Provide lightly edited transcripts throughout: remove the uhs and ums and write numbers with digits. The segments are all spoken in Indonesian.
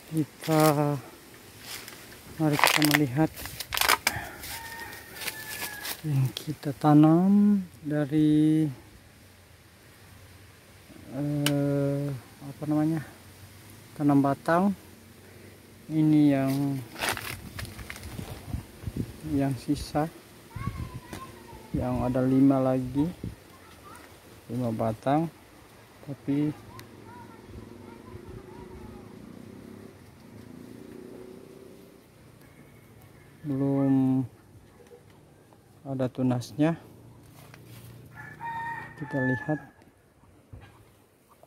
Mari kita melihat yang kita tanam dari tanam batang. Ini yang sisa, yang ada 5 lagi, 5 batang, tapi belum ada tunasnya. Kita lihat,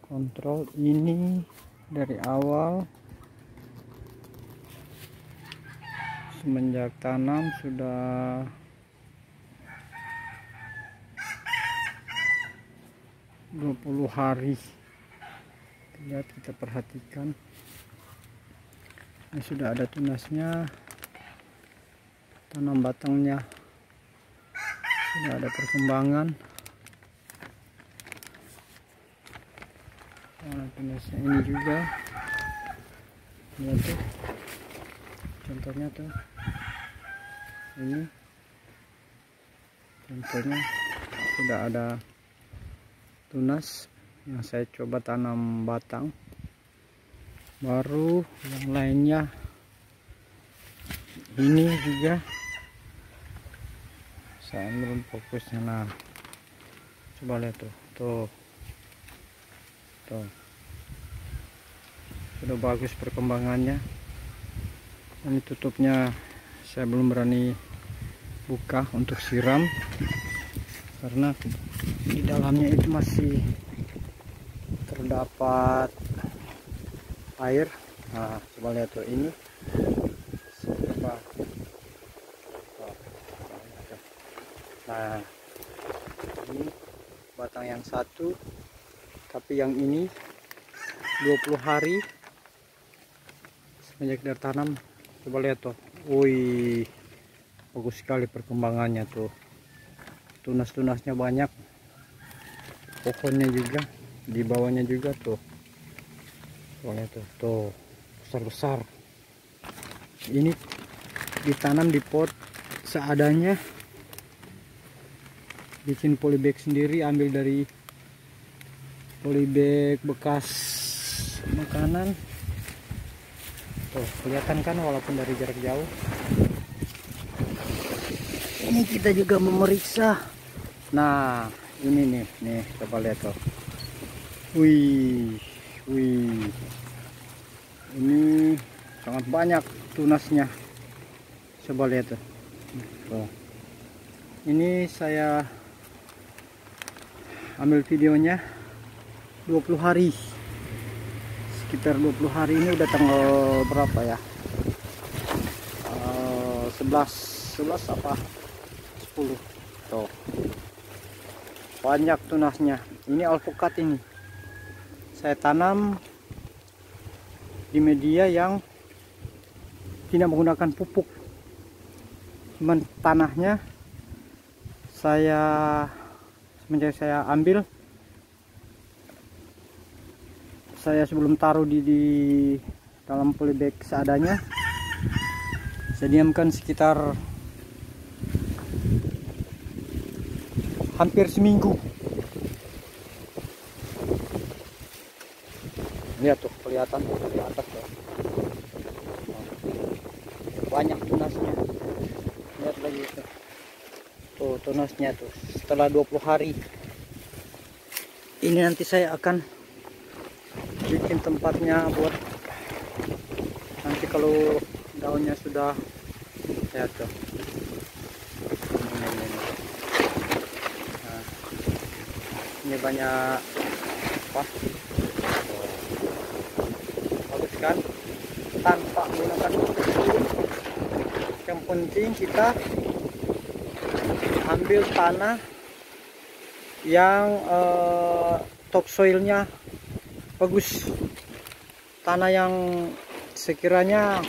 kontrol ini dari awal semenjak tanam sudah ...20 hari. Lihat, kita perhatikan, ini sudah ada tunasnya. Tanam batangnya sudah ada perkembangan. Nah, tunasnya ini juga, lihat tuh, contohnya tuh, ini contohnya sudah ada tunas yang saya coba tanam batang. Baru yang lainnya ini juga saya belum fokusnya. Nah, coba lihat tuh sudah bagus perkembangannya. Ini tutupnya saya belum berani buka untuk siram karena di dalamnya itu masih terdapat air. Nah, coba lihat tuh, ini coba. Nah, ini batang yang satu, tapi yang ini 20 hari semenjak dari tanam. Coba lihat tuh, wih, bagus sekali perkembangannya tuh. Tunas-tunasnya banyak, pohonnya juga, di bawahnya juga tuh. Coba lihat tuh, besar-besar. Ini ditanam di pot seadanya, bikin polybag sendiri, ambil dari polybag bekas makanan. Tuh, kelihatan kan walaupun dari jarak jauh. Ini kita juga memeriksa. Nah, ini nih, coba lihat tuh. Wih. Ini sangat banyak tunasnya. Coba lihat tuh. Tuh. Ini saya ambil videonya 20 hari, sekitar 20 hari. Ini udah tanggal berapa ya, 11 apa 10. Tuh, banyak tunasnya. Ini alpukat, ini saya tanam di media yang tidak menggunakan pupuk, cuman tanahnya semenjak saya ambil, saya sebelum taruh di dalam polybag seadanya, saya diamkan sekitar hampir seminggu. Lihat tuh, kelihatan di atas tuh, banyak tunasnya. Lihat lagi tuh tunasnya tuh setelah 20 hari. Ini nanti saya akan bikin tempatnya buat nanti kalau daunnya sudah, lihat tuh. Nah, ini banyak apa, bagus kan, tanpa menggunakan pupuk. Yang penting kita ambil tanah yang topsoilnya bagus, tanah yang sekiranya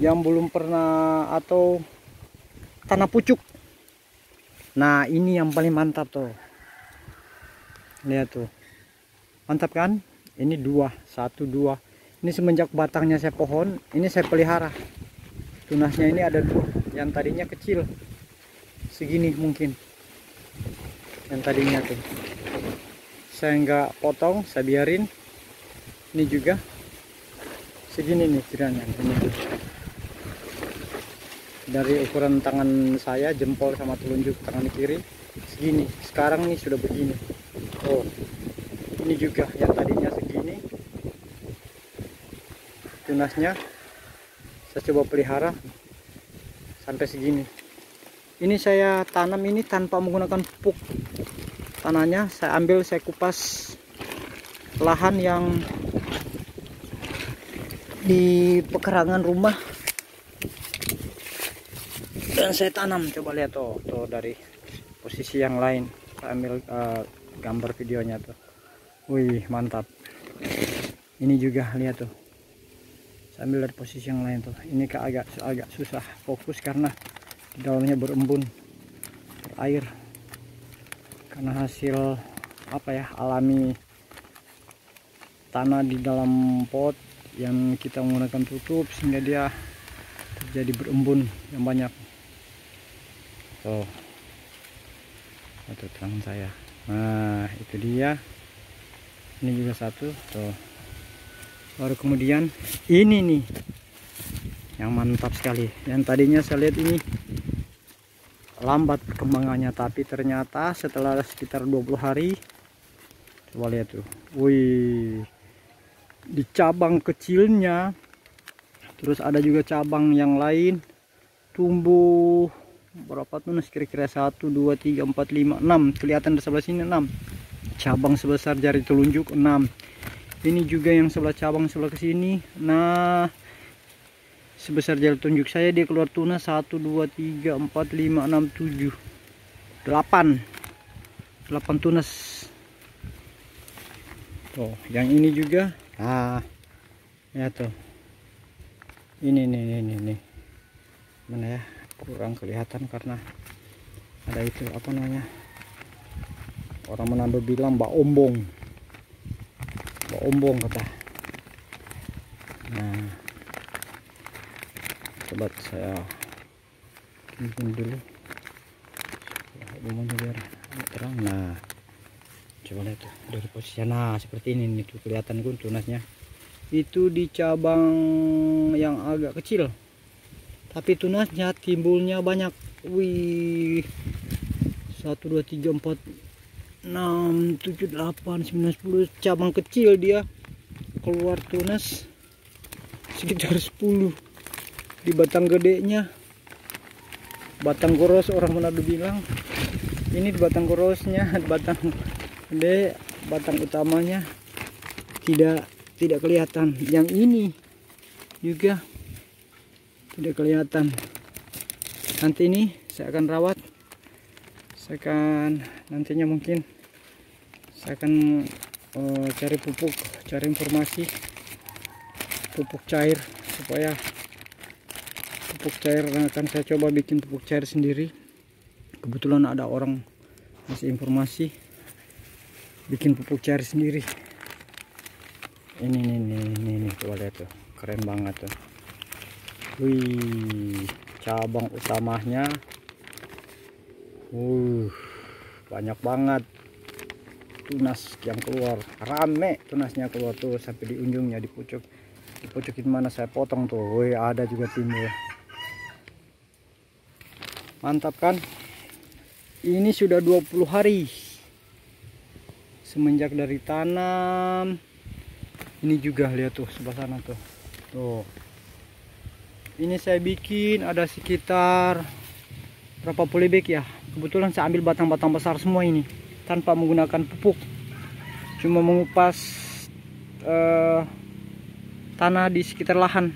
yang belum pernah, atau tanah pucuk. Nah, ini yang paling mantap tuh. Lihat tuh, mantap kan? Ini 2, 1, 2. Ini semenjak batangnya saya pohon, ini saya pelihara. Tunasnya ini ada 2, yang tadinya kecil, segini mungkin. Yang tadinya tuh, saya nggak potong, saya biarin. Ini juga segini nih kiranya. Ini tuh. Dari ukuran tangan saya, jempol sama telunjuk tangan kiri, segini. Sekarang nih sudah begini. Oh, ini juga yang tadinya segini. Tunasnya saya coba pelihara sampai segini. Ini saya tanam ini tanpa menggunakan pupuk. Tanahnya saya ambil, saya kupas lahan yang di pekarangan rumah dan saya tanam. Coba lihat tuh dari posisi yang lain. Saya ambil gambar videonya tuh. Wih, mantap. Ini juga lihat tuh. Saya ambil dari posisi yang lain tuh. Ini agak susah fokus karena di dalamnya berembun air. Karena hasil apa ya, alami tanah di dalam pot yang kita menggunakan tutup sehingga dia terjadi berembun yang banyak. Tuh. Itu tangan saya. Nah, itu dia. Ini juga satu tuh. Baru kemudian ini nih yang mantap sekali. Yang tadinya saya lihat ini lambat perkembangannya, tapi ternyata setelah sekitar 20 hari, coba lihat tuh. Wih, di cabang kecilnya, terus ada juga cabang yang lain tumbuh berapa tunas kira-kira 1 2 3 4 5 6. Kelihatan di sebelah sini 6 cabang sebesar jari telunjuk, 6. Ini juga yang sebelah cabang sebelah ke sini. Nah, sebesar jari telunjuk saya dia keluar tunas 1 2 3 4 5 6 7 8 tunas. Tuh, yang ini juga. Nah, ya tuh. Ini nih. Mana ya? Kurang kelihatan karena ada itu apa namanya? Orang Manado bilang Mbak Ombong kata. Nah, sobat saya bikin dulu umumnya biar terang. Nah, coba lihat tuh dari posisi. Nah, seperti ini nih tuh kelihatan tunasnya. Itu di cabang yang agak kecil, tapi tunasnya timbulnya banyak. Wih, 1 2 3 4 6 7 8 9 10 cabang kecil dia keluar tunas sekitar 10. Di batang gedenya, batang koros orang Manado bilang ini di batang korosnya, batang gede, batang utamanya tidak kelihatan. Yang ini juga tidak kelihatan. Nanti ini saya akan rawat, saya akan nantinya mungkin saya akan cari pupuk, cari informasi pupuk cair, supaya pupuk cair akan saya coba bikin pupuk cair sendiri. Kebetulan ada orang ngasih informasi bikin pupuk cair sendiri. Ini coba lihat tuh, keren banget tuh. Wih, cabang utamanya banyak banget tunas yang keluar, rame tunasnya keluar tuh sampai di ujungnya, di pucukin mana saya potong tuh. Wih, ada juga timbul. Mantap kan? Ini sudah 20 hari semenjak dari tanam. Ini juga lihat tuh sebelah sana tuh. Tuh. Ini saya bikin ada sekitar berapa polybag ya. Kebetulan saya ambil batang-batang besar semua ini tanpa menggunakan pupuk. Cuma mengupas tanah di sekitar lahan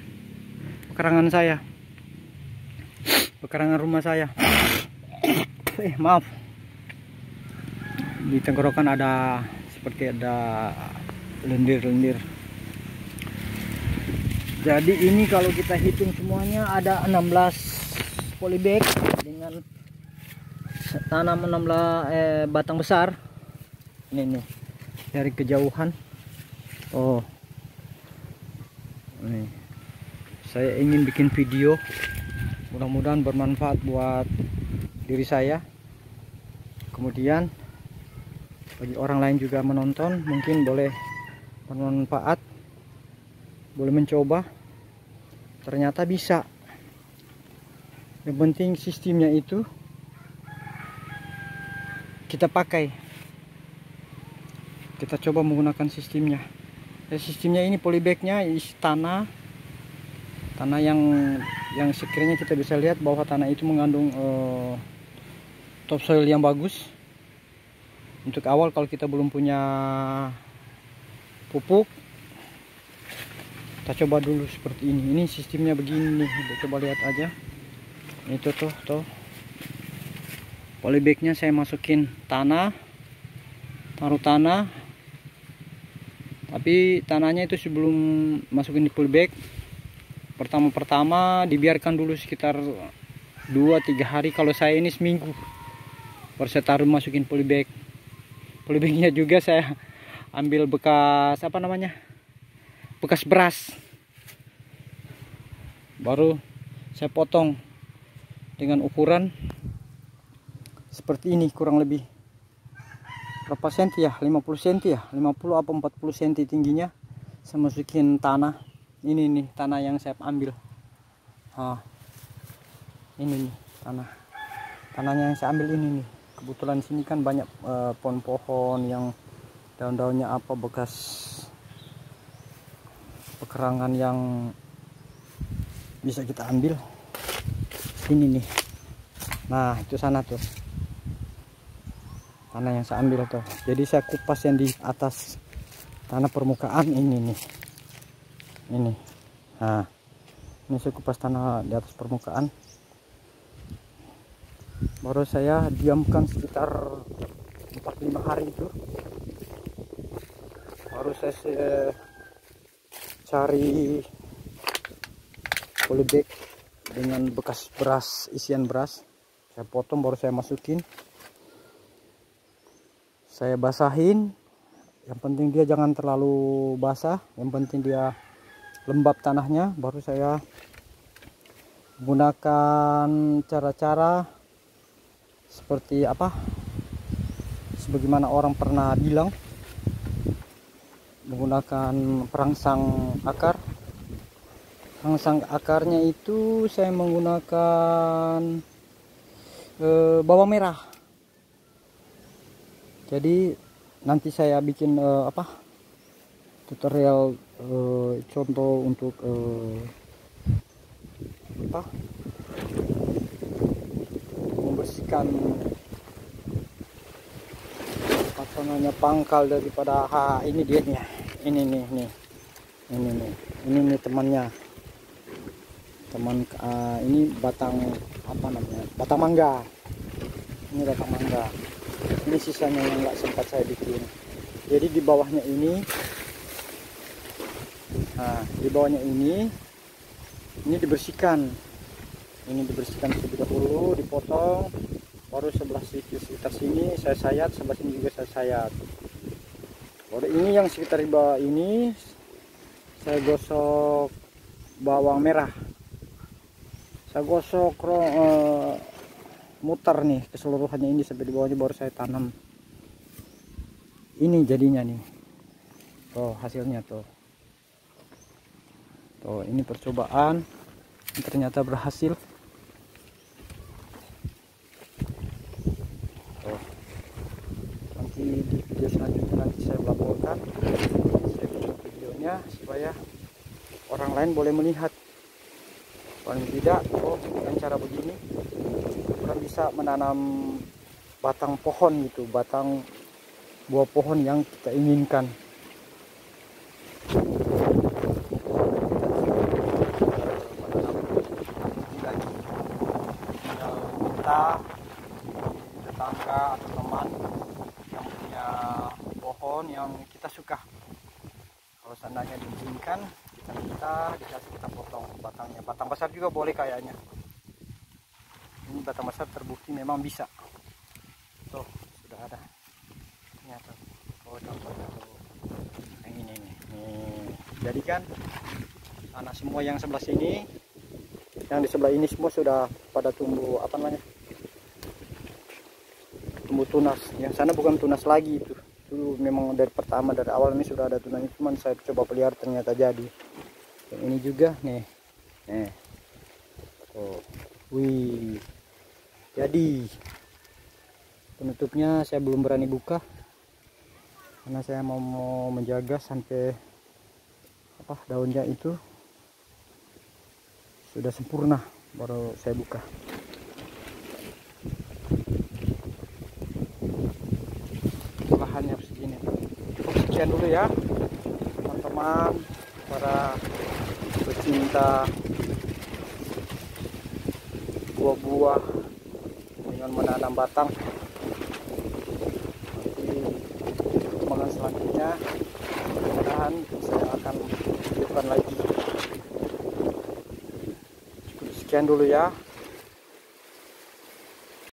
pekarangan saya, pekarangan rumah saya. Maaf, di tenggorokan ada seperti ada lendir-lendir. Jadi ini kalau kita hitung semuanya ada 16 polybag dengan tanam 16 batang besar. Ini nih dari kejauhan. Oh, Nih, saya ingin bikin video, mudah-mudahan bermanfaat buat diri saya, kemudian bagi orang lain juga menonton mungkin boleh bermanfaat, boleh mencoba, ternyata bisa. Yang penting sistemnya itu kita pakai, kita coba menggunakan sistemnya. Sistemnya ini polybagnya isi tanah yang sekiranya kita bisa lihat bahwa tanah itu mengandung topsoil yang bagus. Untuk awal kalau kita belum punya pupuk, kita coba dulu seperti ini. Ini sistemnya begini nih, kita coba lihat aja. Itu tuh polybagnya saya masukin tanah, taruh tanah. Tapi tanahnya itu sebelum masukin di polybag, pertama-pertama dibiarkan dulu sekitar 2-3 hari. Kalau saya ini seminggu baru saya taruh masukin polybag. Polybagnya juga saya ambil bekas bekas beras, baru saya potong dengan ukuran seperti ini, kurang lebih berapa senti ya, 50 senti ya, 50 apa 40 senti tingginya. Saya masukin tanah ini nih, tanah yang saya ambil. Ini nih tanahnya yang saya ambil ini nih. Kebetulan sini kan banyak pohon-pohon yang daun-daunnya apa bekas pekerangan yang bisa kita ambil. Ini nih, nah itu sana tuh tanah yang saya ambil tuh. Jadi saya kupas yang di atas tanah permukaan ini nih, ini. Nah, ini saya kupas tanah di atas permukaan. Baru saya diamkan sekitar 4-5 hari itu. Baru saya cari polybag dengan bekas beras, isian beras. Saya potong, baru saya masukin. Saya basahin, yang penting dia jangan terlalu basah, yang penting dia lembab tanahnya. Baru saya gunakan cara-cara seperti apa, sebagaimana orang pernah bilang, menggunakan perangsang akar. Perangsang akarnya itu saya menggunakan bawang merah. Jadi nanti saya bikin tutorial contoh untuk membersihkan pangkal daripada ini dia nih. Ini nih temannya. Ini batang batang mangga. Ini batang mangga. Ini sisanya yang nggak sempat saya bikin. Jadi di bawahnya ini, di bawahnya ini dibersihkan. Ini dibersihkan terlebih dahulu, dipotong. Baru sebelah sekitar sini saya sayat, sebelah sini juga saya sayat. Baru ini yang sekitar di bawah ini saya gosok bawang merah. Saya gosok muter nih keseluruhannya ini sampai di bawahnya, baru saya tanam. Ini jadinya nih, hasilnya tuh ini percobaan, ternyata berhasil. Nanti di video selanjutnya nanti saya laporkan, saya bikin videonya supaya orang lain boleh melihat. Paling tidak, dengan cara begini orang bisa menanam batang pohon gitu, batang buah pohon yang kita inginkan. Kita tetangga atau teman yang punya pohon yang kita suka, kalau seandainya diizinkan, kita dikasih, kita potong batangnya. Batang besar juga boleh kayaknya. Ini batang besar terbukti memang bisa. Tuh sudah ada. Ternyata. Contohnya tuh. Yang ini nih. Jadi kan Nah, semua yang sebelah sini, yang di sebelah ini semua sudah pada tumbuh apa namanya, tumbuh tunas. Yang sana bukan tunas lagi, itu memang dari pertama, dari awal ini sudah ada tunasnya, cuman saya coba pelihara ternyata jadi. Yang ini juga nih, oh, wih, jadi penutupnya saya belum berani buka karena saya mau menjaga sampai apa daunnya itu sudah sempurna baru saya buka. Lahannya segini. Cukup sekian dulu ya teman-teman, para pecinta buah-buah dengan menanam batang. Nanti perkembangan selanjutnya mudah-mudahan saya akan tunjukkan lagi. Cukup sekian dulu ya.